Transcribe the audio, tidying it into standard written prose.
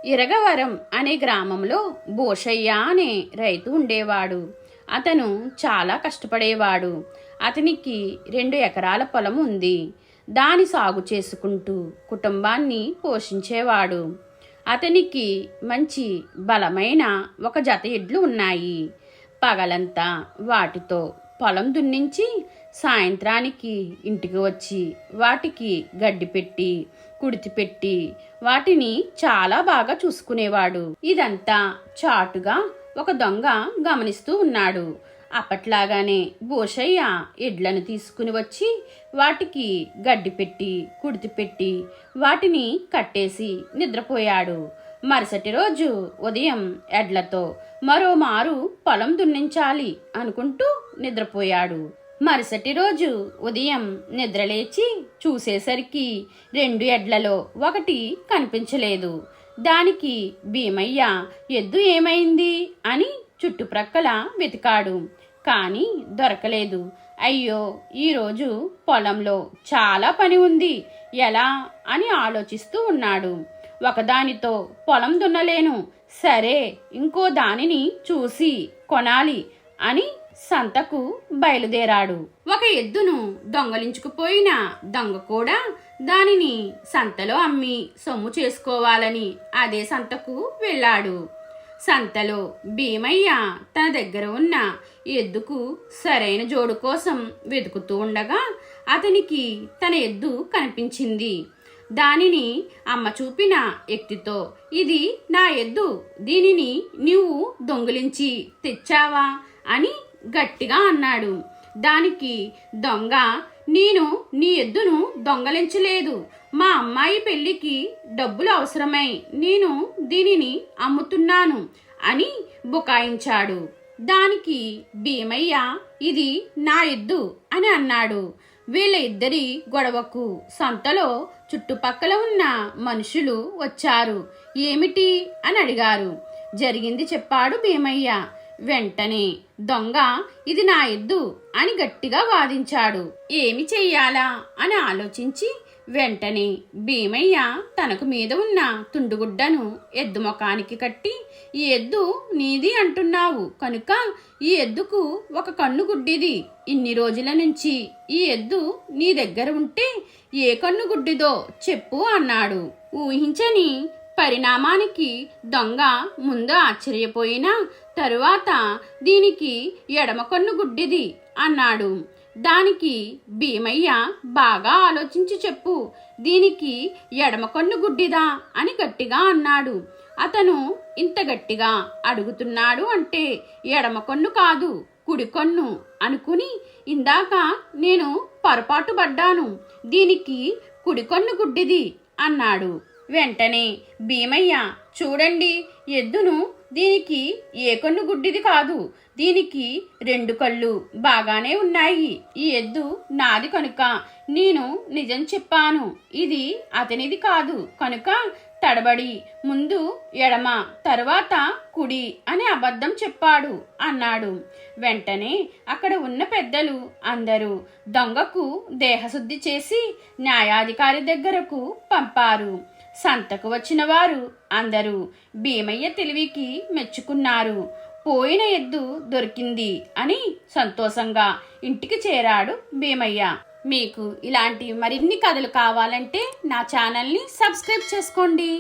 ఇరగవరం అనే గ్రామంలో భూషయ్య అనే రైతు ఉండేవాడు. అతను చాలా కష్టపడేవాడు. అతనికి 2 ఎకరాల పొలం ఉంది. దాని సాగు చేసుకుంటూ కుటుంబాన్ని పోషించేవాడు. అతనికి మంచి బలమైన ఒక జత ఎడ్లు ఉన్నాయి. పగలంతా వాటితో పొలం దున్నించి సాయంత్రానికి ఇంటికి వచ్చి వాటికి గడ్డి పెట్టి కుడితి పెట్టి వాటిని చాలా బాగా చూసుకునేవాడు. ఇదంతా చాటుగా ఒక దొంగ గమనిస్తూ ఉన్నాడు. అప్పట్లాగానే భూషయ్య ఎడ్లను తీసుకుని వచ్చి వాటికి గడ్డి పెట్టి కుడితి పెట్టి వాటిని కట్టేసి నిద్రపోయాడు. మరుసటి రోజు ఉదయం ఎడ్లతో మరోమారు పొలం దున్నించాలి అనుకుంటూ నిద్రపోయాడు. మరుసటి రోజు ఉదయం నిద్రలేచి చూసేసరికి 2 ఎడ్లలో ఒకటి కనిపించలేదు. దానికి భీమయ్య ఎద్దు ఏమైంది అని చుట్టుప్రక్కల వెతికాడు. కానీ దొరకలేదు. అయ్యో, ఈరోజు పొలంలో చాలా పని ఉంది, ఎలా అని ఆలోచిస్తూ ఉన్నాడు. ఒకదానితో పొలం దున్నలేను, సరే ఇంకో దానిని చూసి కొనాలి అని సంతకు బయలుదేరాడు. ఒక ఎద్దును దొంగలించుకుపోయిన దొంగ కూడా దానిని సంతలో అమ్మి సొమ్ము చేసుకోవాలని అదే సంతకు వెళ్ళాడు. సంతలో భీమయ్య తన దగ్గర ఉన్న ఎద్దుకు సరైన జోడు కోసం వెతుకుతూ ఉండగా అతనికి తన ఎద్దు కనిపించింది. దానిని అమ్మ చూపిన వ్యక్తితో, ఇది నా ఎద్దు, దీనిని నీవు దొంగిలించి తెచ్చావా అని గట్టిగా అన్నాడు. దానికి దొంగ, నేను నీ ఎద్దును దొంగలించలేదు, మా అమ్మాయి పెళ్లికి డబ్బులు అవసరమై నేను దీనిని అమ్ముతున్నాను అని బుకాయించాడు. దానికి భీమయ్య, ఇది నా ఎద్దు అని అన్నాడు. వీళ్ళ ఇద్దరి గొడవకు సంతలో చుట్టుపక్కల ఉన్న మనుషులు వచ్చారు. ఏమిటి అని అడిగారు. జరిగింది చెప్పాడు భీమయ్య. వెంటనే దొంగ, ఇది నా ఎద్దు అని గట్టిగా వాదించాడు. ఏమి చెయ్యాలా అని ఆలోచించి వెంటనే భీమయ్య తనకు మీద ఉన్న తుండుగుడ్డను ఎద్దు ముఖానికి కట్టి, ఈ ఎద్దు నీది అంటున్నావు కనుక ఈ ఎద్దుకు ఒక కన్ను గుడ్డిది. ఇన్ని రోజుల నుంచి ఈ ఎద్దు నీ దగ్గర ఉంటే ఏ కన్ను గుడ్డిదో చెప్పు అన్నాడు. ఊహించని పరిణామానికి దొంగ ముందు ఆశ్చర్యపోయినా తరువాత దీనికి ఎడమ కన్ను గుడ్డిది అన్నాడు. దానికి భీమయ్య, బాగా ఆలోచించి చెప్పు, దీనికి ఎడమ కన్ను గుడ్డిదా అని గట్టిగా అన్నాడు. అతను ఇంత గట్టిగా అడుగుతున్నాడు అంటే ఎడమ కన్ను కాదు కుడి కన్ను అనుకుని, ఇందాక నేను పొరపాటు పడ్డాను, దీనికి కుడి కన్ను గుడ్డిది అన్నాడు. వెంటనే భీమయ్య, చూడండి, ఎద్దును దీనికి ఏ కన్ను గుడ్డిది కాదు, దీనికి 2 కళ్ళు బాగానే ఉన్నాయి. ఈ ఎద్దు నాది కనుక నేను నిజం చెప్పాను, ఇది అతనిది కాదు కనుక తడబడి ముందు ఎడమ తరువాత కుడి అని అబద్ధం చెప్పాడు అన్నాడు. వెంటనే అక్కడ ఉన్న పెద్దలు అందరూ దొంగకు దేహశుద్ధి చేసి న్యాయాధికారి దగ్గరకు పంపారు. సంతకు వచ్చిన వారు అందరూ భీమయ్య తెలివికి మెచ్చుకున్నారు. పోయిన ఎద్దు దొరికింది అని సంతోషంగా ఇంటికి చేరాడు భీమయ్య. మీకు ఇలాంటి మరిన్ని కథలు కావాలంటే నా ఛానల్ని సబ్స్క్రైబ్ చేసుకోండి.